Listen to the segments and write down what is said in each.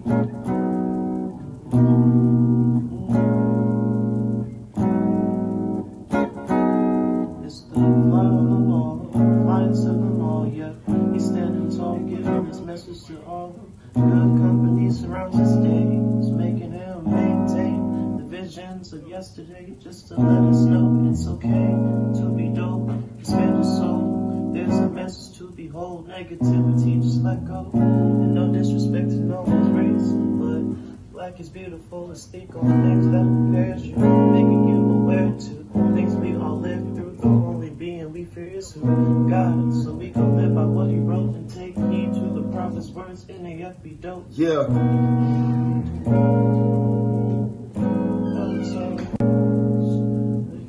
It's the fly on the wall, flying seven all, yeah. He's standing tall, giving his message to all. Good company surrounds his days, making him maintain the visions of yesterday, just to let us know it's okay to be dope, expand the soul. There's a message to behold, negativity just let go, and no disrespect to no one's race, but black is beautiful. Let's speak on things that prepares you, making you aware to things we all live through. The only being we fear is who God, so we can live by what He wrote and take heed to the prophet's words. nAFbDOPE. Yeah.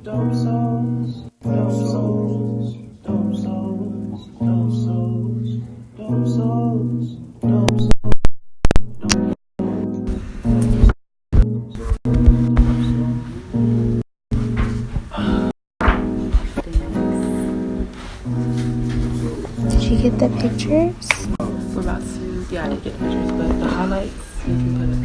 Dope souls, dope souls, dope souls, dope souls, dope souls, dope souls. Did you get the pictures? We're about to, yeah, I did get the pictures, but the highlights, you can put up.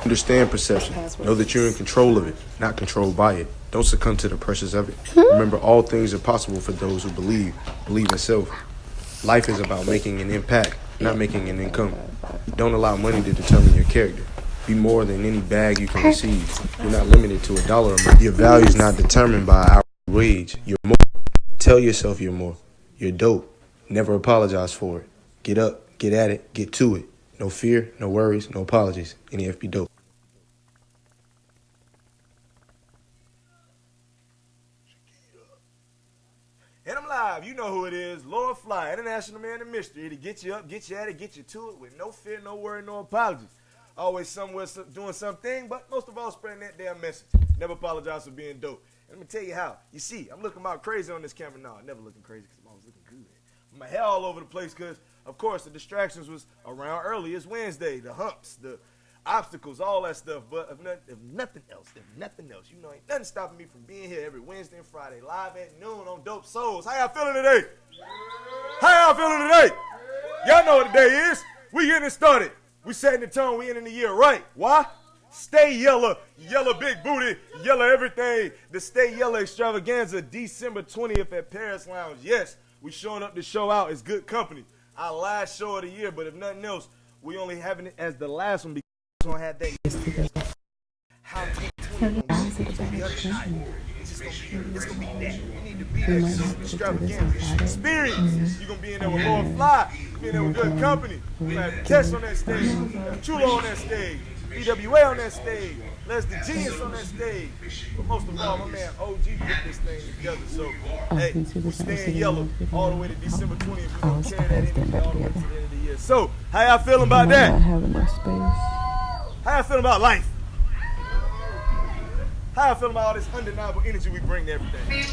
Understand perception. Know that you're in control of it, not controlled by it. Don't succumb to the pressures of it. Remember, all things are possible for those who believe in self. Life is about making an impact, not making an income. Don't allow money to determine your character. Be more than any bag you can receive. You're not limited to $1 a month. Your value is not determined by our wage. You're more. Tell yourself you're more. You're dope. Never apologize for it. Get up, get at it, get to it. No fear, no worries, no apologies. nAFbDOPE. And I'm live. You know who it is. Lord Phly, international man of mystery. To get you up, get you at it, get you to it with no fear, no worry, no apologies. Always somewhere doing something, but most of all spreading that damn message. Never apologize for being dope. And let me tell you how. You see, I'm looking about crazy on this camera now. I'm never looking crazy because I'm always looking good. My hair all over the place because, of course, the distractions was around early. It's Wednesday, the humps, the obstacles, all that stuff. But if nothing else, you know, ain't nothing stopping me from being here every Wednesday and Friday, live at noon on Dope Souls. How y'all feeling today? How y'all feeling today? Y'all know what the day is. We getting it started. We setting the tone. We ending the year right. Why? Stay yellow, yellow big booty, yellow everything. The Stay Yellow Extravaganza, December 20th at Paris Lounge. Yes, we showing up to show out. It's good company. Our last show of the year, but if nothing else, we only having it as the last one because we don't have that. How it's gonna be that. You need to be there. Extravaganza, experience. You're gonna be in there with Lord Phly. Be in there with good company. We have Tess on that stage. Chulo on that stage. BWA on that stage, Les the Genius on that stage, but most of all, my man OG put this thing together. So, hey, we're staying yellow all the way to December 20th. We're going to carry that energy all the way to the end of the year. So, how y'all feeling about that? I have enough space. How y'all feeling about life? How y'all feeling about all this undeniable energy we bring to everything?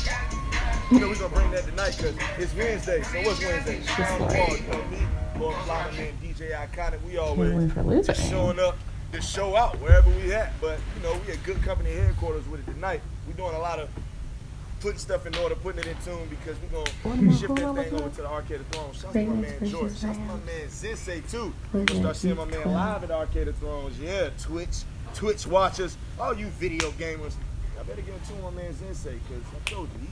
You know, we're going to bring that tonight because it's Wednesday. So, what's Wednesday? Shine the ball, you know me, Lord Phly, my man DJ Iconic. We always just showing up to show out wherever we at, but you know, we at good company headquarters with it tonight. We're doing a lot of putting stuff in order, putting it in tune because we're gonna shift that thing over to the Arcade of Thrones. Shouts to my man George. Shouts to my man Sensei too. We're gonna start seeing my man live at Arcade of Thrones. Yeah, Twitch watchers, all you video gamers. I better get in tune with my man Sensei because I told you, he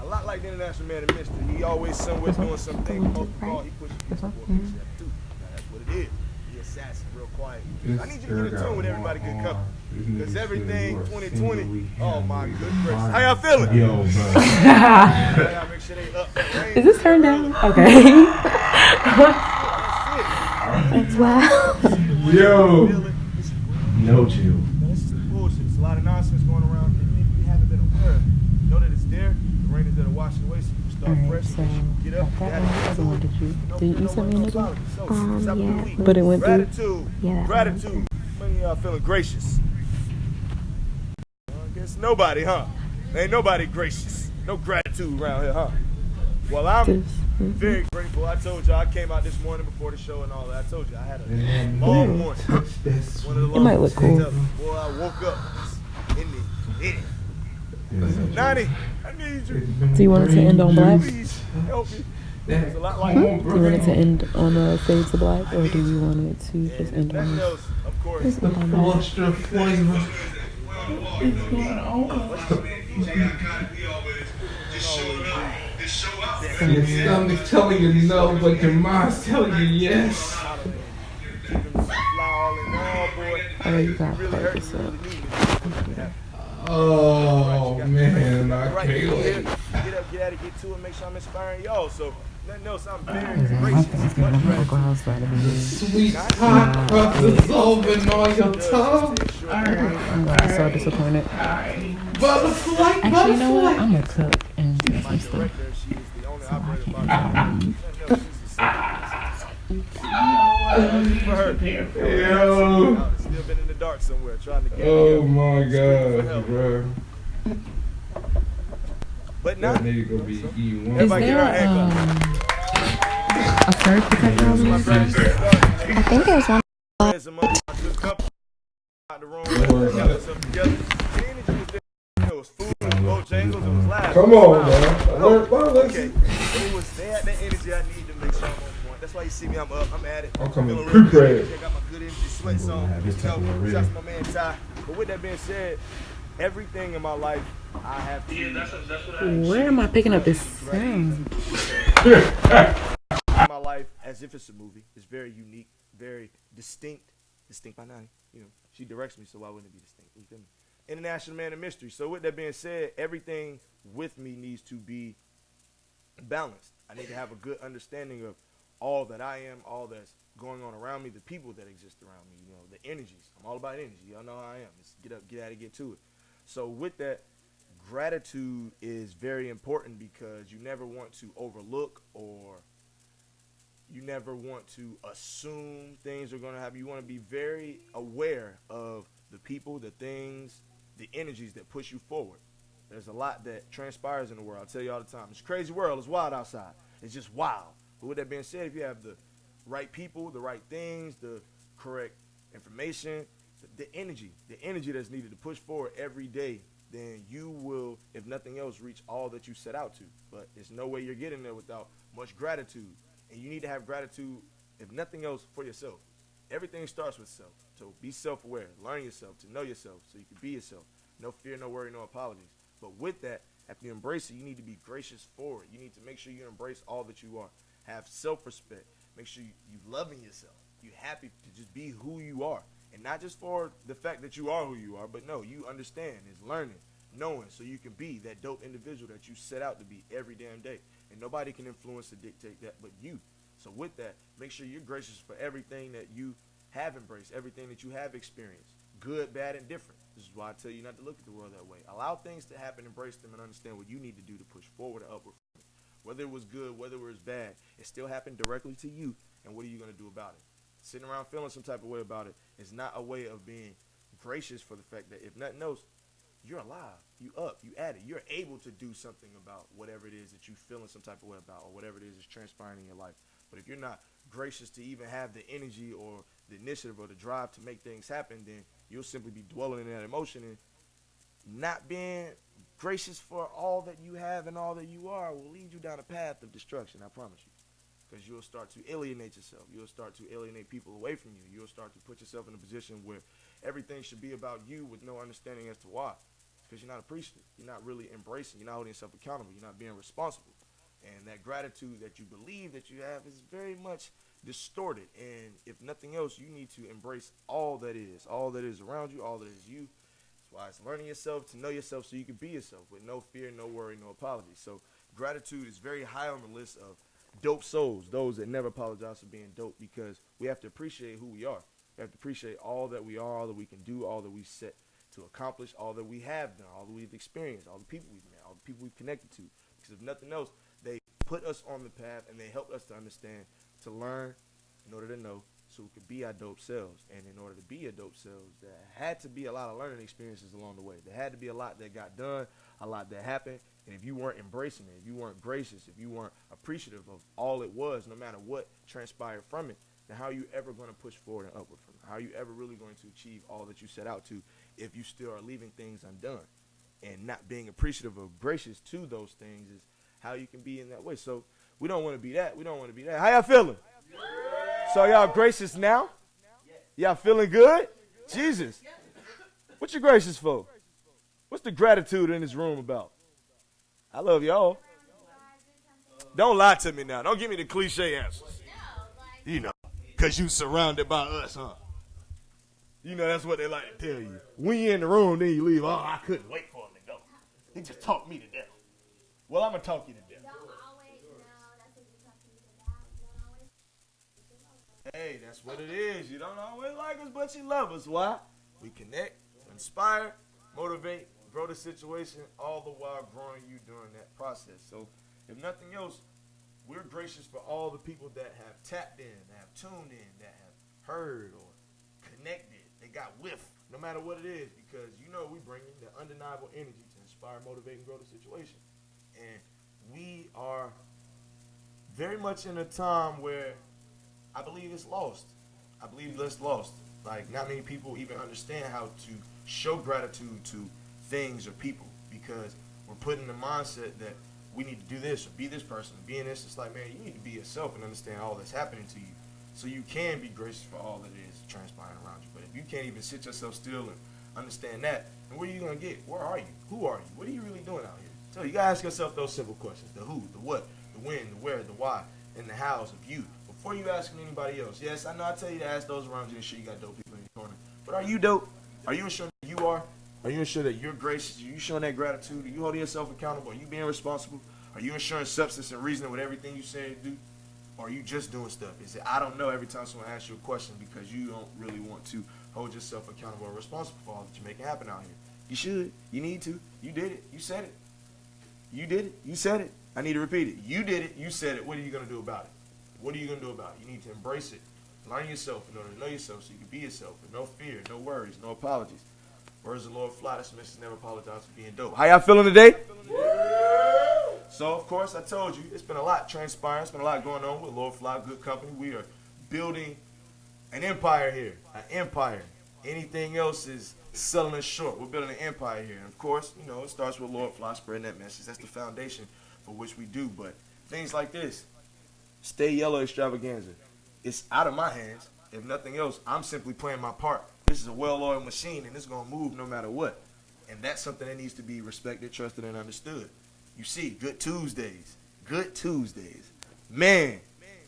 a lot like the international man of mystery. He always somewhere doing something. Most of all, he pushes people for too. Now, that's what it is. Assassin, real quiet. I need you to get in tune with everybody good company. Because everything 2020, oh my good gracious. How y'all feeling? Yo, bro. Y'all make sure they up. Is this turned down? Okay. Wow. Yo. No chill. This is bullshit. There's a lot of nonsense going around. Even if we haven't been aware, know that it's there. The rain is there to wash it away so you can start fresh. So Get up. Did you send me another one? Yeah. But it went through. Gratitude. Yeah, Gratitude. Many of y'all feeling gracious. I guess nobody, huh? Ain't nobody gracious. No gratitude around here, huh? Well, I'm very grateful. I told y'all I came out this morning before the show and all that. I told you I had a long morning. One of the It might look cool. Boy, I woke up in it. 90, I need you. Do you want it to end on black? Please help me. It's a lot like Do you want it to end on a fade to black, or do you want it to just and end on nothing this? else, of course. Just end on that. Extra flavor. What's going on? Your stomach's telling you no, but your mind's telling you yes. Oh, you got purpose up. Oh man, I can't wait. Get up, get at it, get to it, make sure I'm inspiring y'all. So nothing else, I'm very My gracious. thing's getting a little gross by the The minute. sweet hot crust dissolving on your tongue. I'm so disappointed. Butterfly, Actually, you know what? butterfly. I'm gonna cook and get some stuff. Director, she is the only So I operator can't by for her. Yo. Still been in the dark somewhere trying to get Oh my god, bro. But That not. nigga gonna be E1. Is Everybody get there her hand a fur protector over My there? brother's I think there's one. some money, I took a couple out the room, Don't worry got about it. myself together. The energy was there. It was food, it was Bojangles, it was live. Come on, man. Alert, Okay. listen. They had that energy I need to make sure I'm on point. That's why you see me, I'm up, I'm at it. I'm coming Feeling real good. prepared. I got my good energy sweats on. Shouts to my man Ty. But with that being said, everything in my life, I have to Where am I picking up this sound? in my life as if it's a movie. It's very unique, very distinct by Nani. You know, she directs me, so why wouldn't it be distinct? You feel me? International Man of Mystery. So with that being said, everything with me needs to be balanced. I need to have a good understanding of all that I am, all that's going on around me, the people that exist around me, you know, the energies. I'm all about energy. Y'all know how I am. Let's get up, get at it, get to it. So with that, gratitude is very important because you never want to overlook or you never want to assume things are going to happen. You want to be very aware of the people, the things, the energies that push you forward. There's a lot that transpires in the world. I tell you all the time. It's a crazy world. It's wild outside. It's just wild. But with that being said, if you have the right people, the right things, the correct information, the energy that's needed to push forward every day, then you will, if nothing else, reach all that you set out to. But there's no way you're getting there without much gratitude. And you need to have gratitude, if nothing else, for yourself. Everything starts with self. So be self-aware. Learn yourself, to know yourself so you can be yourself. No fear, no worry, no apologies. But with that, after you embrace it, you need to be gracious for it. You need to make sure you embrace all that you are. Have self-respect. Make sure you loving yourself. You happy to just be who you are. And not just for the fact that you are who you are, but no, you understand. It's learning, knowing, so you can be that dope individual that you set out to be every damn day. And nobody can influence or dictate that but you. So with that, make sure you're gracious for everything that you have embraced, everything that you have experienced, good, bad, and different. This is why I tell you not to look at the world that way. Allow things to happen, embrace them, and understand what you need to do to push forward or upward from it. Whether it was good, whether it was bad, it still happened directly to you, and what are you going to do about it? Sitting around feeling some type of way about it is not a way of being gracious for the fact that if nothing else, you're alive, you up, you at it. You're able to do something about whatever it is that you feeling some type of way about or whatever it is that's transpiring in your life. But if you're not gracious to even have the energy or the initiative or the drive to make things happen, then you'll simply be dwelling in that emotion and not being gracious for all that you have and all that you are will lead you down a path of destruction, I promise you. Because you'll start to alienate yourself. You'll start to alienate people away from you. You'll start to put yourself in a position where everything should be about you with no understanding as to why. Because you're not appreciative. You're not really embracing. You're not holding yourself accountable. You're not being responsible. And that gratitude that you believe that you have is very much distorted. And if nothing else, you need to embrace all that is around you, all that is you. That's why it's learning yourself to know yourself so you can be yourself with no fear, no worry, no apology. So gratitude is very high on the list of dope souls, those that never apologize for being dope, because we have to appreciate who we are. We have to appreciate all that we are, all that we can do, all that we set to accomplish, all that we have done, all that we've experienced, all the people we've met, all the people we've connected to. Because if nothing else, they put us on the path and they help us to understand, to learn, in order to know, so we could be our dope selves. And in order to be a dope selves, there had to be a lot of learning experiences along the way. There had to be a lot that got done, a lot that happened. And if you weren't embracing it, if you weren't gracious, if you weren't appreciative of all it was, no matter what transpired from it, then how are you ever going to push forward and upward from it? How are you ever really going to achieve all that you set out to if you still are leaving things undone? And not being appreciative or gracious to those things is how you can be in that way. So We don't want to be that. We don't want to be that. How y'all feeling? So y'all gracious now? Y'all feeling good? Jesus. What you gracious for? What's the gratitude in this room about? I love y'all. Don't lie to me now. Don't give me the cliche answers. You know, because you surrounded by us, huh? You know, that's what they like to tell you. When you're in the room, then you leave. Oh, I couldn't wait for him to go. He just talked me to death. Well, I'm going to talk you to death. Hey, that's what it is. You don't always like us, but you love us. Why? We connect, inspire, motivate, grow the situation, all the while growing you during that process. So, if nothing else, we're gracious for all the people that have tapped in, that have tuned in, that have heard or connected. They got whiff, no matter what it is, because you know we bring in the undeniable energy to inspire, motivate, and grow the situation. And we are very much in a time where I believe it's lost. I believe it's lost. Like, not many people even understand how to show gratitude to things or people, because we're put in the mindset that we need to do this or be this person, being this. It's like, man, you need to be yourself and understand all that's happening to you so you can be gracious for all that is transpiring around you. But if you can't even sit yourself still and understand that, then where are you going to get? Where are you? Who are you? What are you really doing out here? So you got to ask yourself those simple questions: the who, the what, the when, the where, the why, and the hows of you before you asking anybody else. Yes, I know I tell you to ask those around you and sure you got dope people in your corner. But are you dope? Are you ensuring that you are? Are you ensuring that you're gracious? Are you showing that gratitude? Are you holding yourself accountable? Are you being responsible? Are you ensuring substance and reasoning with everything you say and do? Or are you just doing stuff? Is it I don't know every time someone asks you a question because you don't really want to hold yourself accountable or responsible for all that you're making happen out here? You should. You need to. You did it. You said it. You did it. You said it. I need to repeat it. You did it. You said it. What are you going to do about it? What are you going to do about it? You need to embrace it. Learn yourself in order to know yourself so you can be yourself with no fear, no worries, no apologies. Words of the Lord Phly, this message never apologize for being dope. How y'all feeling today? So, of course, I told you, it's been a lot transpiring. It's been a lot going on with Lord Phly, good company. We are building an empire here, an empire. Anything else is selling us short. We're building an empire here. And, of course, you know, it starts with Lord Phly spreading that message. That's the foundation for which we do. But things like this, Stay Yellow extravaganza, it's out of my hands. If nothing else, I'm simply playing my part. This is a well-oiled machine, and it's going to move no matter what. And that's something that needs to be respected, trusted, and understood. You see, good Tuesdays. Good Tuesdays. Man,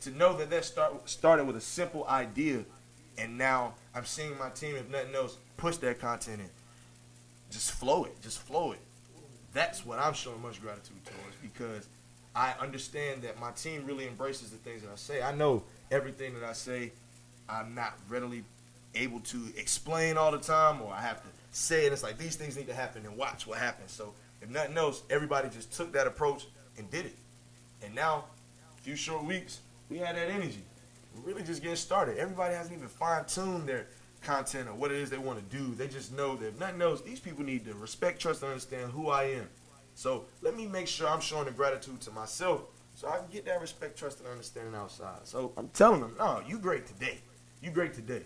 to know that started with a simple idea, and now I'm seeing my team, if nothing else, push that content in. Just flow it. Just flow it. That's what I'm showing much gratitude towards, because I understand that my team really embraces the things that I say. I know everything that I say, I'm not readily able to explain all the time, or I have to say it. It's like these things need to happen and watch what happens. So if nothing else, everybody just took that approach and did it. And now, a few short weeks, we had that energy. We're really just getting started. Everybody hasn't even fine-tuned their content or what it is they want to do. They just know that if nothing else, these people need to respect, trust, and understand who I am. So let me make sure I'm showing the gratitude to myself so I can get that respect, trust, and understanding outside. So I'm telling them, no, you great today. You great today.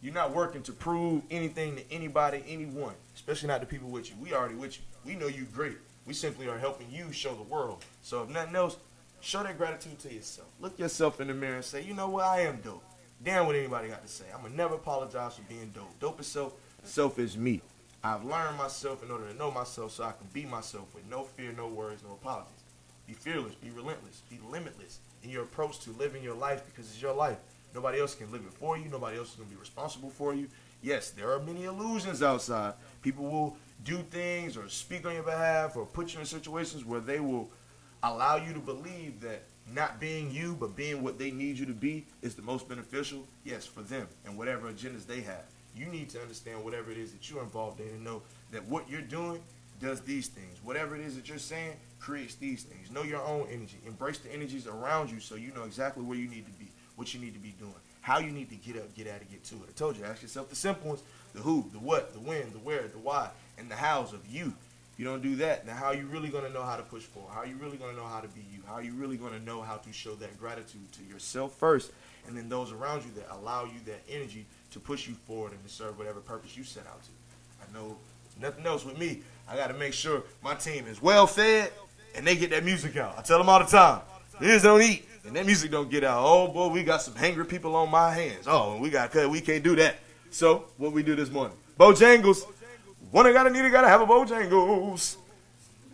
You're not working to prove anything to anybody, anyone, especially not the people with you. We already with you. We know you great. We simply are helping you show the world. So if nothing else, show that gratitude to yourself. Look yourself in the mirror and say, you know what, I am dope. Damn what anybody got to say. I'm going to never apologize for being dope. Dope is self. Self is me. I've learned myself in order to know myself so I can be myself with no fear, no worries, no apologies. Be fearless, be relentless, be limitless in your approach to living your life, because it's your life. Nobody else can live it for you. Nobody else is going to be responsible for you. Yes, there are many illusions outside. People will do things or speak on your behalf or put you in situations where they will allow you to believe that not being you but being what they need you to be is the most beneficial, yes, for them and whatever agendas they have. You need to understand whatever it is that you're involved in and know that what you're doing does these things. Whatever it is that you're saying creates these things. Know your own energy. Embrace the energies around you so you know exactly where you need to be, what you need to be doing, how you need to get up, get at it, get to it. I told you, ask yourself the simple ones: the who, the what, the when, the where, the why, and the hows of you. If you don't do that, then how are you really going to know how to push forward? How are you really going to know how to be you? How are you really going to know how to show that gratitude to yourself first, and then those around you that allow you that energy to push you forward and to serve whatever purpose you set out to? I know nothing else with me. I got to make sure my team is well fed and they get that music out. I tell them all the time, Niggas don't eat. And that music don't get out. Oh, boy, we got some hangry people on my hands. Oh, we can't do that. So, what we do this morning? Bojangles. One gotta have a Bojangles.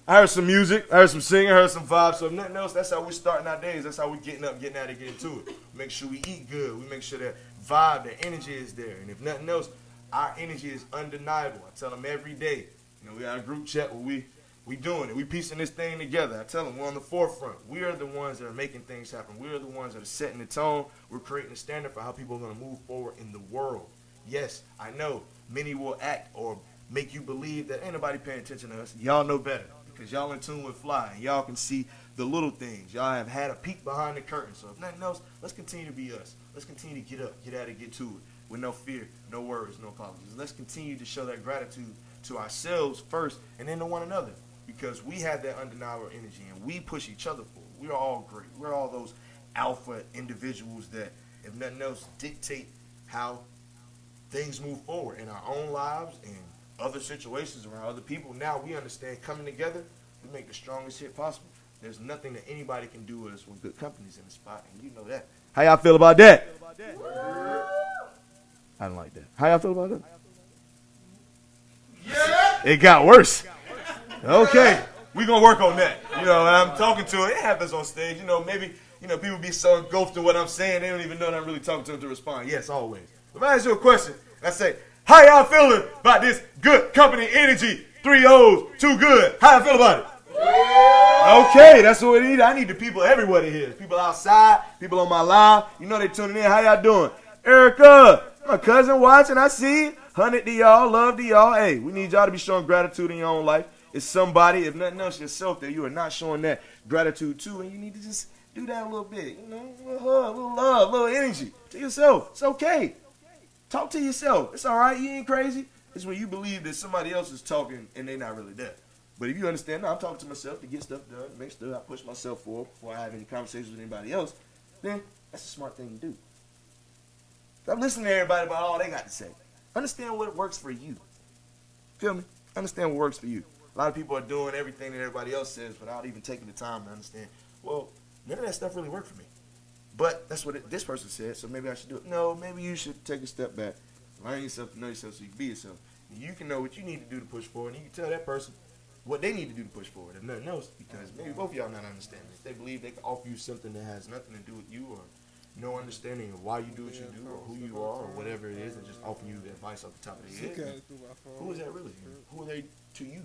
I heard some music. I heard some singing. I heard some vibes. So, if nothing else, that's how we're starting our days. That's how we're getting up, getting out, and getting to it. Make sure we eat good. We make sure that vibe, that energy is there. And if nothing else, our energy is undeniable. I tell them every day. You know, we got a group chat where we doing it. We piecing this thing together. I tell them we're on the forefront. We are the ones that are making things happen. We are the ones that are setting the tone. We're creating a standard for how people are going to move forward in the world. Yes, I know many will act or make you believe that ain't nobody paying attention to us. Y'all know better because y'all in tune with Phly and y'all can see the little things. Y'all have had a peek behind the curtain. So if nothing else, let's continue to be us. Let's continue to get up, get at it, get to it with no fear, no worries, no apologies. Let's continue to show that gratitude to ourselves first and then to one another because we have that undeniable energy and we push each other forward. We're all great. We're all those alpha individuals that, if nothing else, dictate how things move forward in our own lives and other situations around other people. Now we understand coming together, we make the strongest hit possible. There's nothing that anybody can do with us when good company's in the spot, and you know that. How y'all feel about that? I don't like that. How y'all feel about that? Yeah. It got worse. Okay, we gonna work on that. You know, I'm talking to it happens on stage. You know, maybe people be so engulfed in what I'm saying they don't even know that I'm really talking to them to respond. Yes, always. If I ask you a question, I say, how y'all feeling about this good company energy? 3 O's, too good. How y'all feel about it? Okay, that's what we need. I need the people everywhere to hear. People outside, people on my live. You know they tuning in. How y'all doing? Erica, my cousin watching. I see you. 100 to y'all. Love to y'all. Hey, we need y'all to be showing gratitude in your own life. It's somebody, if nothing else, yourself that you are not showing that gratitude to, and you need to just do that a little bit. You know, a little hug, a little love, a little energy to yourself. It's okay. Talk to yourself. It's all right. You ain't crazy. It's when you believe that somebody else is talking and they're not really there. But if you understand, no, I'm talking to myself to get stuff done, make sure I push myself forward before I have any conversations with anybody else, then that's a smart thing to do. Stop listening to everybody about all they got to say. Understand what works for you. Feel me? Understand what works for you. A lot of people are doing everything that everybody else says without even taking the time to understand, well, none of that stuff really worked for me. But that's what this person said, so maybe I should do it. No, maybe you should take a step back. Learn yourself to know yourself so you can be yourself. And you can know what you need to do to push forward, and you can tell that person what they need to do to push forward, if nothing else, because maybe both of y'all not understanding. If they believe they can offer you something that has nothing to do with you or no understanding of why you do what you do or who you are or whatever it is and just offering you the advice off the top of their head, who is that really? Who are they to you?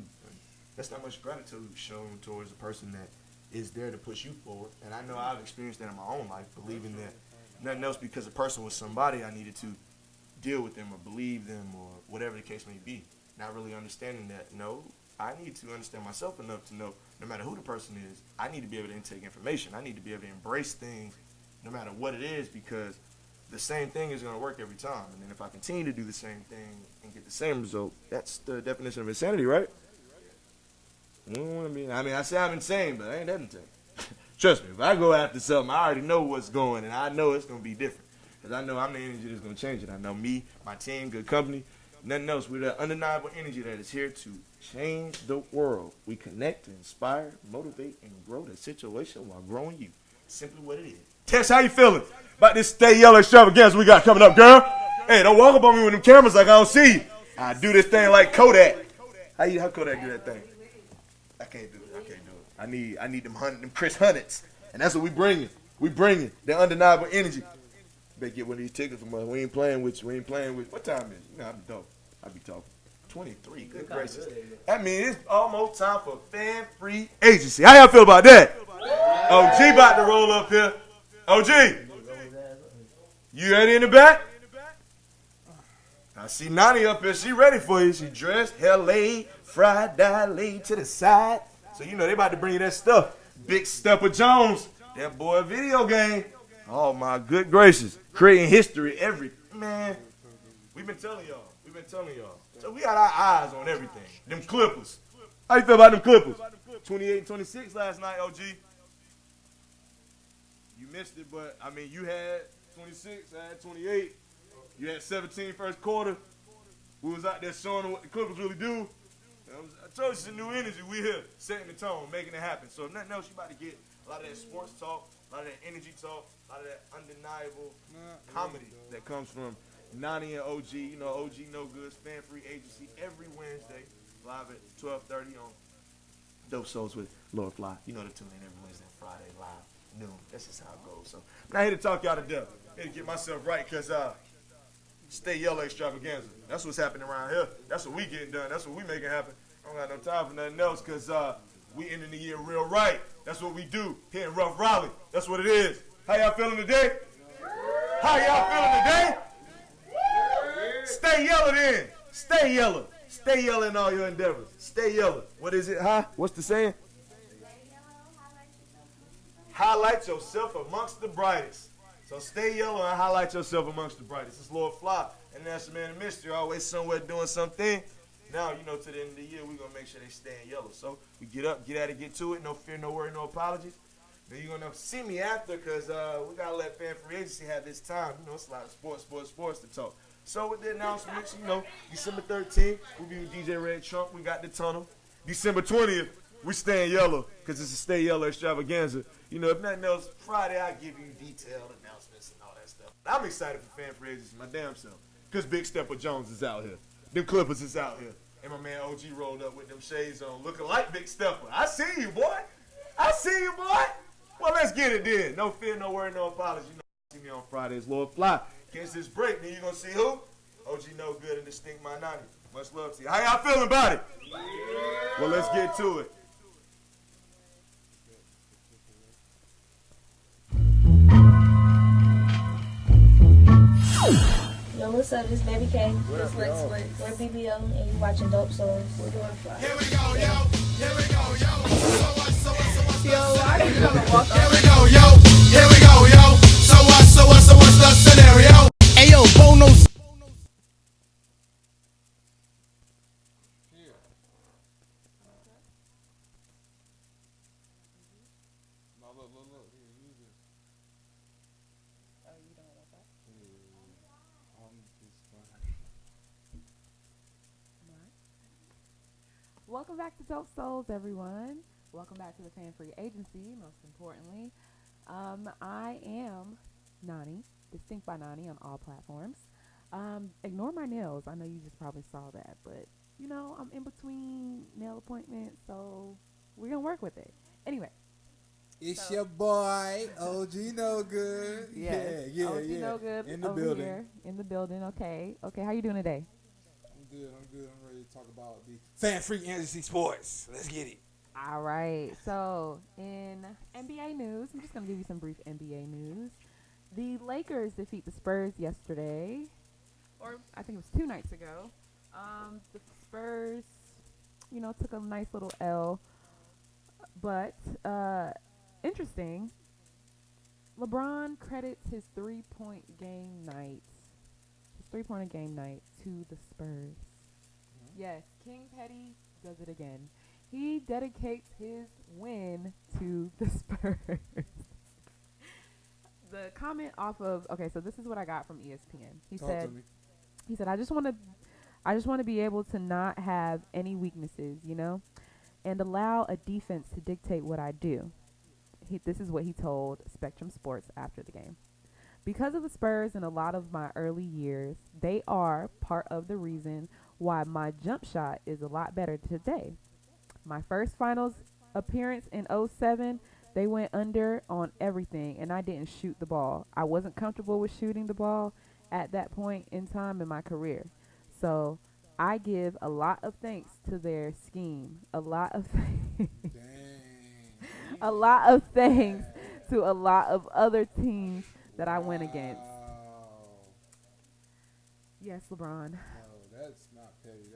That's not much gratitude shown towards a person that is there to push you forward. And I know I've experienced that in my own life, believing that nothing else because a person was somebody I needed to deal with them or believe them or whatever the case may be. Not really understanding that, no, I need to understand myself enough to know no matter who the person is, I need to be able to intake information. I need to be able to embrace things no matter what it is because the same thing is going to work every time. And then if I continue to do the same thing and get the same result, that's the definition of insanity, right? I say I'm insane, but I ain't that insane. Trust me, if I go after something, I already know what's going, and I know it's going to be different. Because I know I'm the energy that's going to change it. I know me, my team, good company, nothing else. We're the undeniable energy that is here to change the world. We connect, inspire, motivate, and grow the situation while growing you. Simply what it is. Tess, how you feeling about this Stay Yellow extravaganza we got coming up, girl? Hey, don't walk up on me with them cameras like I don't see you. I do this thing like Kodak. How Kodak do that thing? I can't do it. I need them Chris Hunnets. And that's what we bringing. We bringing the undeniable energy. Better get one of these tickets from us. We ain't playing with you. What time is it? You know, I be talking. 23. Good gracious. That means it's almost time for fan-free agency. How y'all feel about that? OG about to roll up here. OG. You ready in the back? I see Nani up here. She ready for you. She dressed, hair laid, fried, dye laid to the side. So you know they about to bring you that stuff. Big Stepper Jones. That boy video game. Oh my good gracious. Creating history man. We've been telling y'all. So we got our eyes on everything. Them Clippers. How you feel about them Clippers? 28 and 26 last night, OG. You missed it, but I mean you had 26, I had 28. You had 17 first quarter. We was out there showing them what the Clippers really do. I told you it's a new energy. We here setting the tone, making it happen. So if nothing else, you about to get A lot of that sports talk, a lot of that energy talk, a lot of that undeniable comedy that comes from Nani and OG. You know, OG No Goods, Fan Free Agency, every Wednesday, live at 12:30 on Dope Souls with Lord Phly. You know to tune in every Wednesday and Friday, live, noon. That's just how it goes. So I'm not here to talk y'all to death. I'm here to get myself right, because Stay Yellow extravaganza. That's what's happening around here. That's what we getting done. That's what we making happen. I don't got no time for nothing else, because we ending the year real right. That's what we do here in Rough Raleigh. That's what it is. How y'all feeling today? How y'all feeling today? Stay yellow then. Stay yellow. Stay yellow in all your endeavors. Stay yellow. What is it, huh? What's the saying? Highlight yourself amongst the brightest. So stay yellow and highlight yourself amongst the brightest. It's Lord Phly, international man of mystery, always somewhere doing something. Now, you know, to the end of the year, we're going to make sure they stay in yellow. So we get up, get at it, get to it. No fear, no worry, no apologies. Then you're going to see me after, because we got to let Fan Free Agency have this time. You know, it's a lot of sports to talk. So with the announcements, you know, December 13th, we'll be with DJ Red Trump. We got the tunnel. December 20th, we stay in yellow, because it's a Stay Yellow extravaganza. You know, if nothing else, Friday I'll give you detailed announcements and all that stuff. I'm excited for Fan Free Agency, my damn self, because Big Stepper Jones is out here. Them Clippers is out here. And my man OG rolled up with them shades on, looking like Big Stepper. I see you, boy. I see you, boy. Well, let's get it then. No fear, no worry, no apology. You know, see me on Fridays, Lord Phly. Against this break, then you're going to see who? OG No Good and Distinct My 90. Much love to you. How y'all feeling about it? Well, let's get to it. Yo, what's up? This Baby K. What up, y'all? We're BBO, and you watching Dope Souls. We're doing Phly. Here we go, yo. Here we go, yo. So what's Yo, why are you gonna walk Here up? we go, yo. Here we go, yo. So what's the scenario? Hey, yo, Bono's. Welcome back to Dope Souls, everyone. Welcome back to the Fan Free Agency, most importantly. I am Nani, Distinct by Nani on all platforms. Ignore my nails. I know you just probably saw that, but, you know, I'm in between nail appointments, so we're going to work with it. Anyway. It's your boy, OG No Good. Yes, Yeah. OG No Good In the over building. here. In the building, okay. Okay, how you doing today? I'm good. I'm ready to talk about the Fan Free Agency Sports. Let's get it. All right. So, in NBA news, I'm just going to give you some brief NBA news. The Lakers defeat the Spurs yesterday, or I think it was 2 nights ago. The Spurs, you know, took a nice little L. But, interesting, LeBron credits his 3-point game night. His 3-point game night to the Spurs. Yes, King Petty does it again. He dedicates his win to the Spurs. The comment off of, okay, so this is what I got from ESPN. He said, I just want to be able to not have any weaknesses, you know, and allow a defense to dictate what I do. This is what he told Spectrum Sports after the game. Because of the Spurs in a lot of my early years, they are part of the reason why my jump shot is a lot better today. My first finals appearance in 07, they went under on everything, and I didn't shoot the ball. I wasn't comfortable with shooting the ball at that point in time in my career. So I give a lot of thanks to their scheme. A lot of a lot of thanks to a lot of other teams that I went against. Yes, LeBron. No, that's not petty.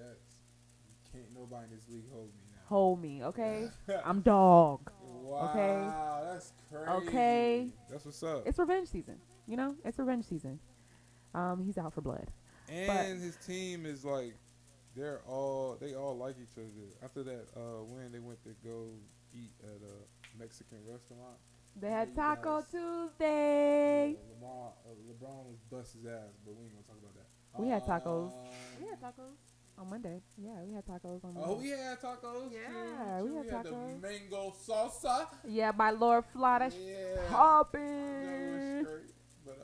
Can't nobody in this league hold me now. Hold me, okay? I'm dog. Wow, okay? That's crazy. Okay. That's what's up. It's revenge season. You know, it's revenge season. He's out for blood. And his team is like, they all like each other. After that win, they went to go eat at a Mexican restaurant. They had Taco Tuesday. Yeah, LeBron was bust his ass, but we ain't gonna talk about that. We had tacos. We had tacos. On Monday. Yeah, we had tacos on Monday. Oh, we had tacos. Yeah, too. we had the tacos. mango salsa. Yeah, by Lord Phly. That's Yeah. popping. That was great. But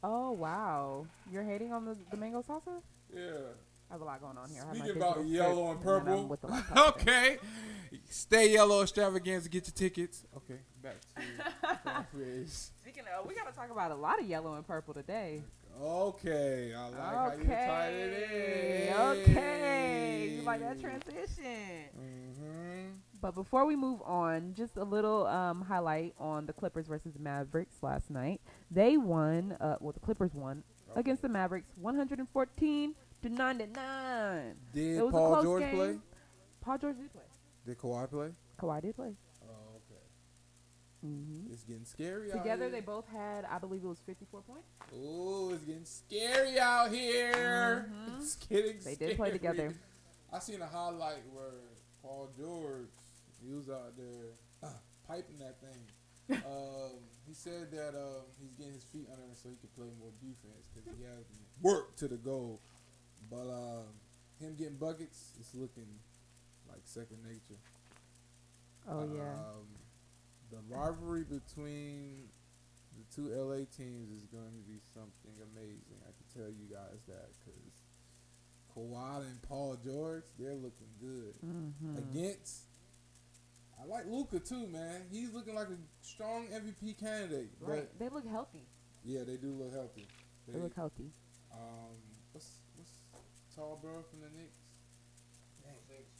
Oh, wow. You're hating on the mango salsa? yeah. I have a lot going on here. I have my Speaking about digital yellow shirt, and then I'm purple. with the laptop Okay. Stay yellow extravaganza. Get your tickets. Okay. Back to please. Speaking of, we got to talk about a lot of yellow and purple today. Okay. I like how you tied it in. Okay. You like that transition? Mm-hmm. But before we move on, just a little highlight on the Clippers versus Mavericks last night. They won, the Clippers won against the Mavericks 114-99. Did it was Paul a close George game. play? Paul George did play. Did Kawhi play? Kawhi did play. Oh, okay. Mm-hmm. It's getting scary Together, out they here. both had, I believe it was 54 points. Ooh, it's getting scary out here. Mm-hmm. It's getting They scary. did play together. I seen a highlight where Paul George, he was out there piping that thing. He said that he's getting his feet under him so he can play more defense because he has work to the goal. But him getting buckets, it's looking like second nature. Oh, yeah. The rivalry between the two LA teams is going to be something amazing. I can tell you guys that because Kawhi and Paul George, they're looking good. Mm-hmm. Against, I like Luka too, man. He's looking like a strong MVP candidate. Right. But They look healthy. yeah, they do look healthy. They look healthy. What's tall bro from the Knicks?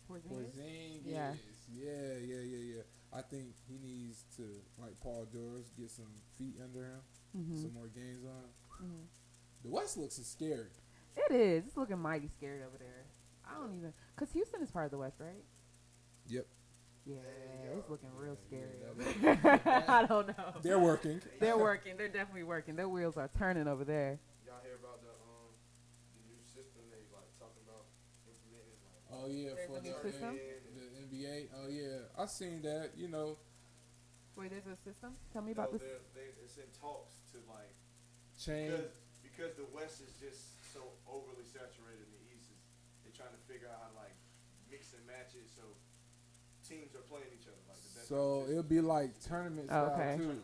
Porzingis. Yeah. Yeah. I think he needs to, like Paul George, get some feet under him, some more games on him. Mm-hmm. The West looks scary. It is. It's looking mighty scary over there. I don't even, because Houston is part of the West, right? Yep. Yeah, it's looking real scary over there. I don't know. They're working. They're working. They're definitely working. Their wheels are turning over there. Y'all hear about the new system they like talking about implementing? Like, Oh yeah, There's for a new system? the NBA. Oh yeah, I seen that. You know, Wait, there's a system? Tell me about this. It's in talks to like change. because the West is just so overly saturated in the East. They're trying to figure out how to like mix and match it so teams are playing each other. Like the best So it'll be like tournament style Okay. too.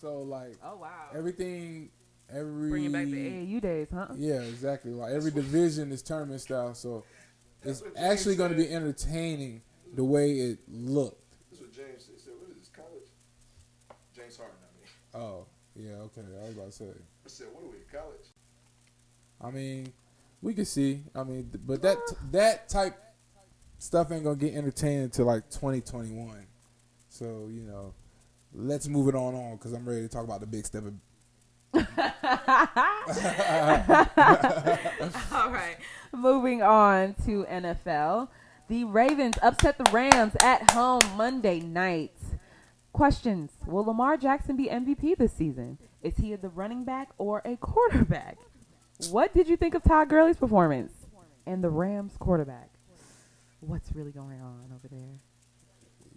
So like Oh, wow. everything, Bringing back the AAU days, huh? Yeah, exactly. Like every division is tournament style, so it's actually going to be entertaining the way it looked. That's what James said. What is this, college? James Harden, I mean. Oh, yeah, okay. I was about to say. I said, what are we, college? I mean, we can see. I mean, but that type stuff ain't going to get entertaining until like 2021. So, you know, let's move it on because I'm ready to talk about the big step. All right. Moving on to NFL. The Ravens upset the Rams at home Monday night. Questions. Will Lamar Jackson be MVP this season? Is he the running back or a quarterback? What did you think of Todd Gurley's performance and the Rams quarterback? What's really going on over there?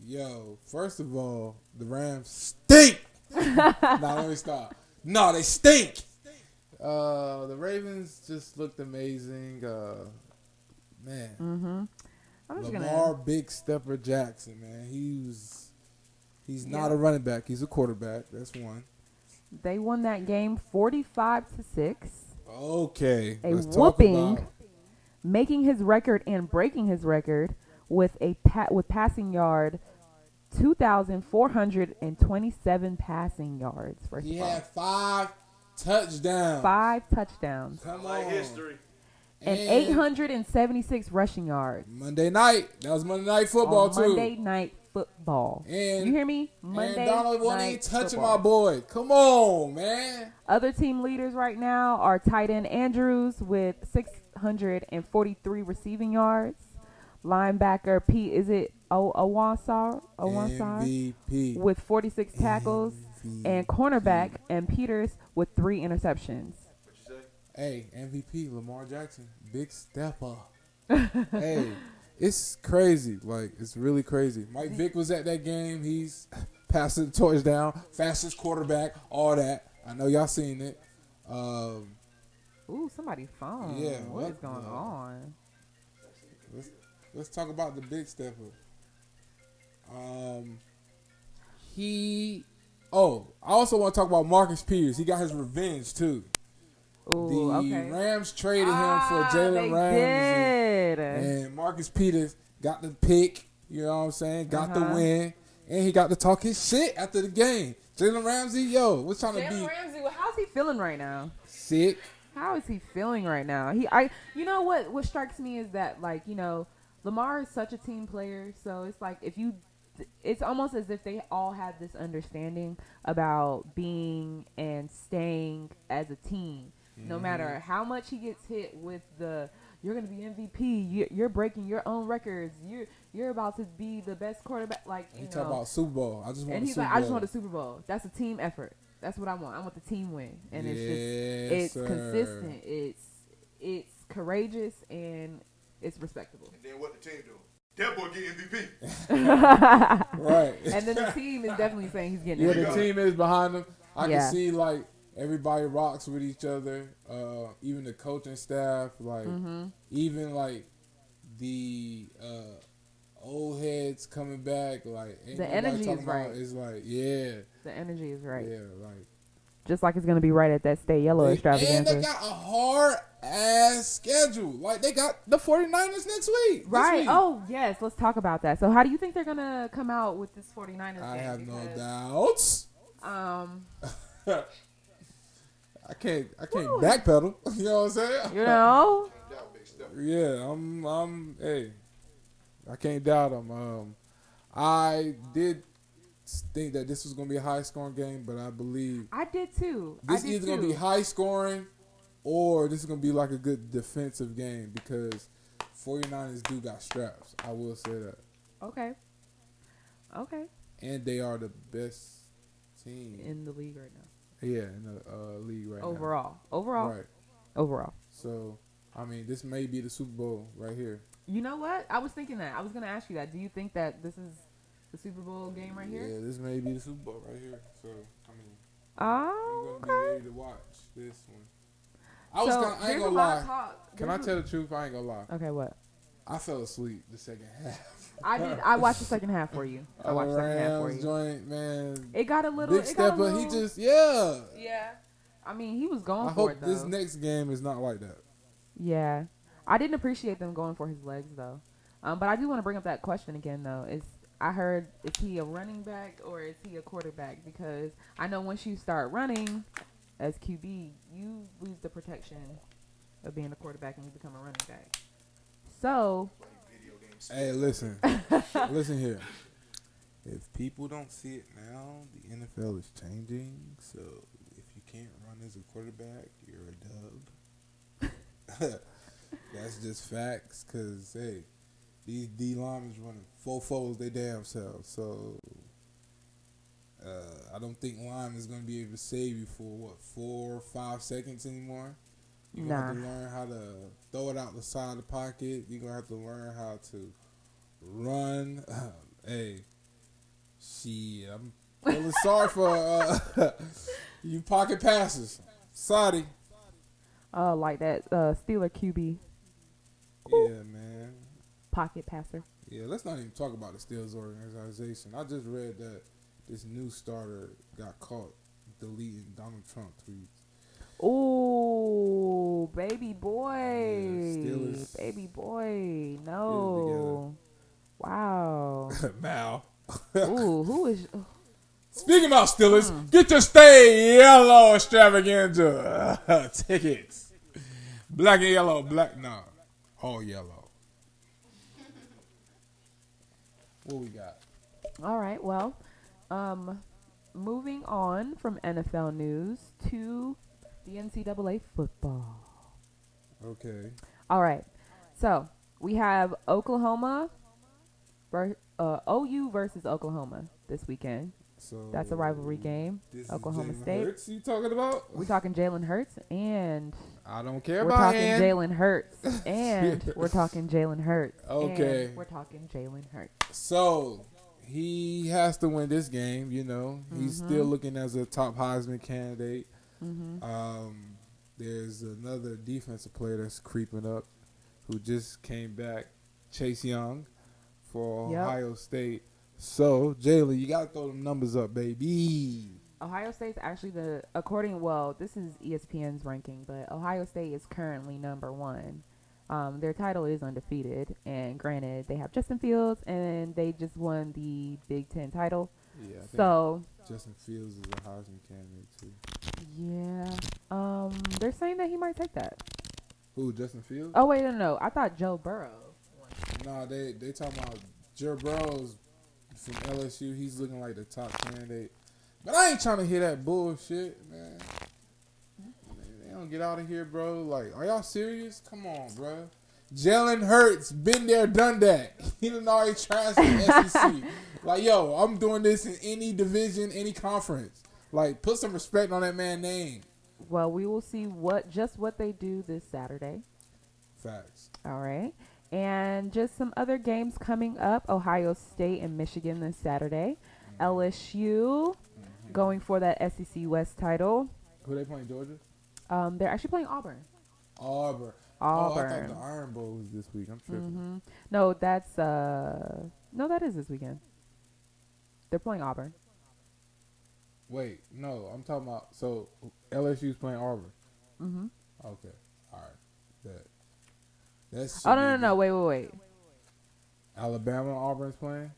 Yo, first of all, the Rams stink. Now let me stop. No, they stink. The Ravens just looked amazing. Man. Mm-hmm. Lamar Big Stepper Jackson, man. He's not a running back. He's a quarterback. That's one. They won that game 45-6. Okay. A let's whooping, talk about making his record and breaking his record with passing yard 2,427 passing yards. He had 5 touchdowns. 5 touchdowns. Come like on. history. And 876 rushing yards. Monday night. That was Monday Night Football, too. Monday Night Football. And you hear me? Monday and Donald wasn't Night even touching Football. my boy. Come on, man. Other team leaders right now are tight end Andrews with 643 receiving yards. Linebacker Pete, is it Owansar MVP. with 46 tackles. And cornerback and Peters with 3 interceptions. What you say? Hey, MVP, Lamar Jackson. Big stepper. Hey, it's crazy. Like, it's really crazy. Mike Vick was at that game. He's passing the torch down. Fastest quarterback, all that. I know y'all seen it. Ooh, somebody's phone. Yeah, What is going on? Let's talk about the big stepper. I also want to talk about Marcus Peters. He got his revenge too. Ooh, the Rams traded him for Jalen Ramsey, and Marcus Peters got the pick. You know what I'm saying? Got the win, and he got to talk his shit after the game. Jalen Ramsey, what's trying to be? Jalen Ramsey, well, how's he feeling right now? Sick. How is he feeling right now? You know what strikes me is that, like, you know, Lamar is such a team player, so it's like it's almost as if they all have this understanding about being and staying as a team. No matter how much he gets hit with you're going to be MVP, you're breaking your own records, you're about to be the best quarterback. Like, you know, talk about Super Bowl. I just want. And he's like, I just want a Super Bowl. That's a team effort. That's what I want. I want the team win, and it's consistent. It's courageous and it's respectable. And then what the team do? That boy get MVP. Right. And then the team is definitely saying he's getting MVP. The team is behind him. I can see, like, everybody rocks with each other. Even the coaching staff, like, even, like, the old heads coming back. Like, the energy is right. It's like, the energy is right. Yeah, like. Just like it's going to be right at that Stay Yellow extravaganza. And they got a hard-ass schedule. Like, they got the 49ers next week. Right. Oh, yes. Let's talk about that. So, how do you think they're going to come out with this 49ers game? I have no doubts. I can't backpedal. You know what I'm saying? You know? Yeah, hey, I can't doubt them. I did think that this was going to be a high-scoring game, but I believe... I did, too. This is either going to be high-scoring or this is going to be like a good defensive game because 49ers do got straps. I will say that. Okay. And they are the best team. In the league right now. Yeah, in the league right now. Overall. Right. Overall. So, I mean, this may be the Super Bowl right here. You know what? I was thinking that. I was going to ask you that. Do you think that this is the Super Bowl game right here? Yeah, this may be the Super Bowl right here. So, I mean, I'm going to be ready to watch this one. I ain't going to lie. Can I tell the truth? I ain't going to lie. Okay, what? I fell asleep the second half. I watched the second half for you. I watched the second half for you. Joint, man. It got a little. Big stepper. He just, Yeah. I mean, he was going for it, though. I hope this next game is not like that. Yeah. I didn't appreciate them going for his legs, though. But I do want to bring up that question again, though. I heard, is he a running back or is he a quarterback? Because I know once you start running as QB, you lose the protection of being a quarterback and you become a running back. So, hey, listen. Listen here. If people don't see it now, the NFL is changing. So, if you can't run as a quarterback, you're a dub. That's just facts. Because, hey, these D linemen running 4-4s they damn selves. So, I don't think lineman is going to be able to save you for, 4 or 5 seconds anymore. You're going to have to learn how to throw it out the side of the pocket. You're going to have to learn how to run. Hey, shit, I'm feeling sorry for you pocket passers. Sorry. Like that Steeler QB. Yeah, man. Pocket passer. Yeah, let's not even talk about the Steelers organization. I just read that this new starter got caught deleting Donald Trump tweets. Ooh, baby boy. Yeah, Steelers. Baby boy. No. Wow. Mal. Ooh, who is... Speaking about Steelers, get your Stay Yellow extravaganza tickets. Black and yellow, all yellow. What we got? All right, well, moving on from NFL news to the NCAA football. Okay. All right, so we have OU versus Oklahoma this weekend. So that's a rivalry game. Oklahoma State. Hurts you talking about? We're talking Jalen Hurts, and I don't care we're about talking Jalen Hurts, and we're talking Jalen Hurts. Okay. And we're talking Jalen Hurts. So he has to win this game. You know, he's still looking as a top Heisman candidate. there's another defensive player that's creeping up who just came back, Chase Young, for Ohio State. So, Jaylen, you got to throw them numbers up, baby. Ohio State's actually this is ESPN's ranking, but Ohio State is currently number 1. Their title is undefeated, and granted, they have Justin Fields, and they just won the Big Ten title. Yeah, I so think Justin Fields is a Heisman candidate too. Yeah, they're saying that he might take that. Who, Justin Fields? Oh wait, no, I thought Joe Burrow. Nah, they talking about Joe Burrow's from LSU. He's looking like the top candidate, but I ain't trying to hear that bullshit, man. They don't get out of here, bro. Like, are y'all serious? Come on, bro. Jalen Hurts, been there, done that. He done already transferred to the SEC. Like, yo, I'm doing this in any division, any conference. Like, put some respect on that man's name. Well, we will see what they do this Saturday. Facts. All right. And just some other games coming up. Ohio State and Michigan this Saturday. LSU going for that SEC West title. Who they playing, Georgia? They're actually playing Auburn. Auburn. Oh, I thought the Iron Bowl was this week. I'm tripping. No, that is this weekend. They're playing Auburn. Wait, no, I'm talking about. So LSU's playing Auburn. Mm-hmm. Okay, all right. That's. Oh no! Wait. Alabama and Auburn's playing.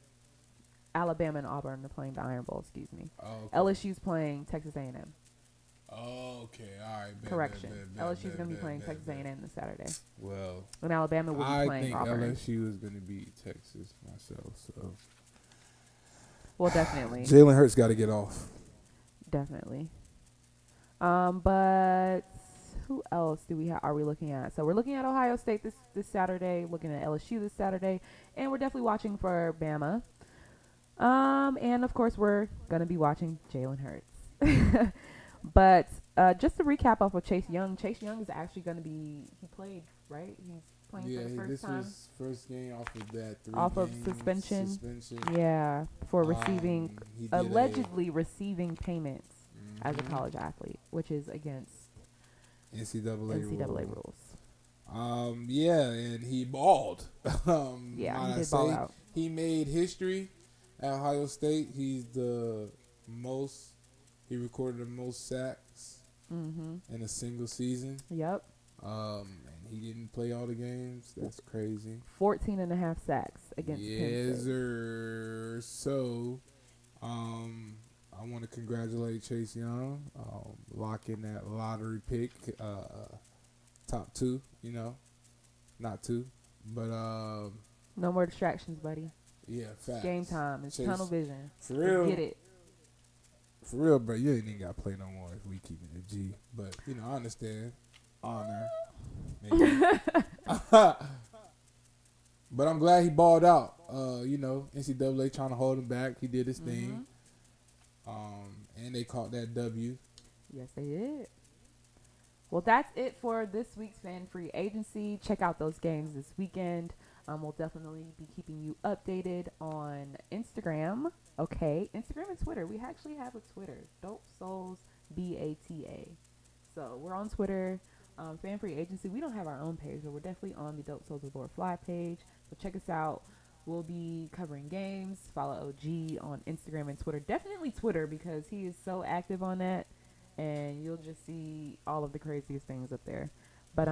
Alabama and Auburn are playing the Iron Bowl. Excuse me. Oh, okay. LSU's playing Texas A&M. Oh, okay, all right. Correction. LSU's going to be playing Texas A&M this Saturday. Well, and Alabama will be playing Auburn. I think LSU is going to beat Texas myself. So. Well, definitely. Jalen Hurts got to get off. Definitely. But who else are we looking at? So we're looking at Ohio State this Saturday, looking at LSU this Saturday, and we're definitely watching for Bama. And of course we're gonna be watching Jalen Hurts. But just to recap off of Chase Young is actually gonna be. He played, right? He's playing for the first time. This was first game off of that 3 off of suspension. Yeah, for allegedly receiving payments as a college athlete, which is against NCAA rules. Yeah, and he balled. He did ball out. He made history at Ohio State. He recorded the most sacks in a single season. Yep. And he didn't play all the games. That's crazy. 14.5 sacks against Penn State. Yes, so, I want to congratulate Chase Young, locking that lottery pick, top 2, not 2, but no more distractions, buddy. Yeah, facts. Game time. It's tunnel vision. For real. Get it. For real, bro. You ain't even got to play no more if we keeping it G. But, I understand. Honor. Maybe. But I'm glad he balled out. NCAA trying to hold him back. He did his thing. And they caught that W. Yes, they did. Well, that's it for this week's Fan Free Agency. Check out those games this weekend. We'll definitely be keeping you updated on Instagram. Okay, Instagram and Twitter. We actually have a Twitter, Dope Souls BATA. So we're on Twitter, Fan Free Agency. We don't have our own page, but we're definitely on the Dope Souls with Lord Phly page. So check us out. We'll be covering games. Follow OG on Instagram and Twitter. Definitely Twitter, because he is so active on that, and you'll just see all of the craziest things up there. But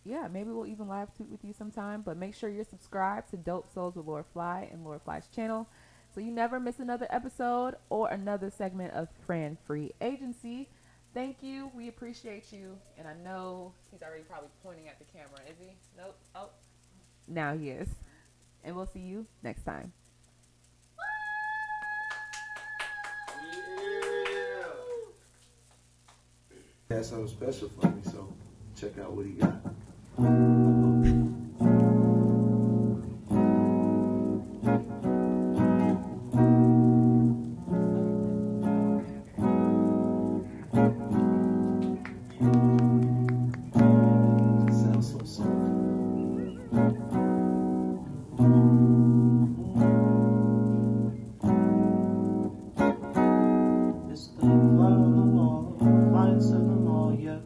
yeah, maybe we'll even live tweet with you sometime. But make sure you're subscribed to Dope Souls with Lord Phly and Lord Phly's channel, so you never miss another episode or another segment of Fan Free Agency. Thank you. We appreciate you. And I know he's already probably pointing at the camera. Is he? Nope. Oh, now he is. And we'll see you next time. He had something special for me, so check out what he got. It's the fly on the wall, flying to the mall, yeah.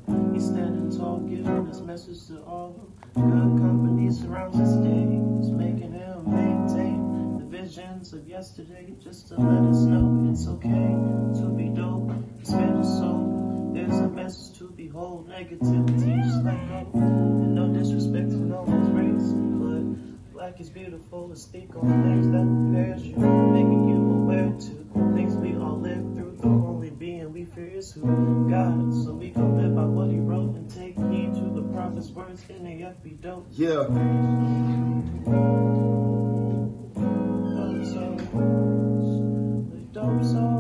all. Good company surrounds his days, making him maintain the visions of yesterday, just to let us know it's okay to be dope. Spare the soul. There's a message to behold. Negativity, just let go. And no disrespect to no one's race, but black is beautiful. Let's think on things that prepares you, making you aware to things we all live through. The only being we fear is who? God. So we can live by what he wrote and take heed to the prophet's words. nAFbDOPE. Yeah. Dope souls, the dope souls.